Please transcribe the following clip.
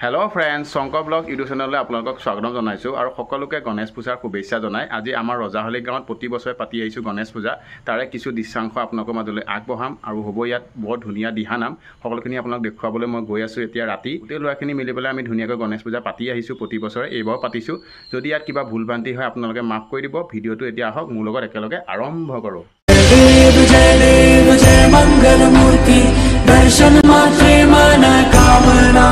hello friends Shankar blog YouTube channel आपलोक स्वागत जनाइছো और सकलोके गणेश पूजार शुभेच्छा जनाई आज आमार रजाहली गाँव प्रति बछरे पाति आइছো गणेश पूजा तारे किछु दृश्यांश आपलोকৰ মাজলৈ আগবঢ়াম আৰু হ'ব ইয়াত বহুত ধুনিয়া দিহানাম সকলোখিনি আপোনাক দেখুৱাবলৈ মই গৈ আছো এতিয়া ৰাতি গোটেই ল'ৰাখিনি মিলি পেলাই আমি ধুনিয়াকৈ গণেশ পূজা পাতি আহিছো প্ৰতি বছৰে এইবাৰ পাতিছো যদি ইয়াত কিবা ভুল ভ্ৰান্তি হয় আপোনালোকে মাফ কৰি দিব ভিডিওটো এতিয়া আহক মোৰ লগত একেলগে আৰম্ভ কৰো जय मंगल मूर्ति दर्शन मात्रे मन कामना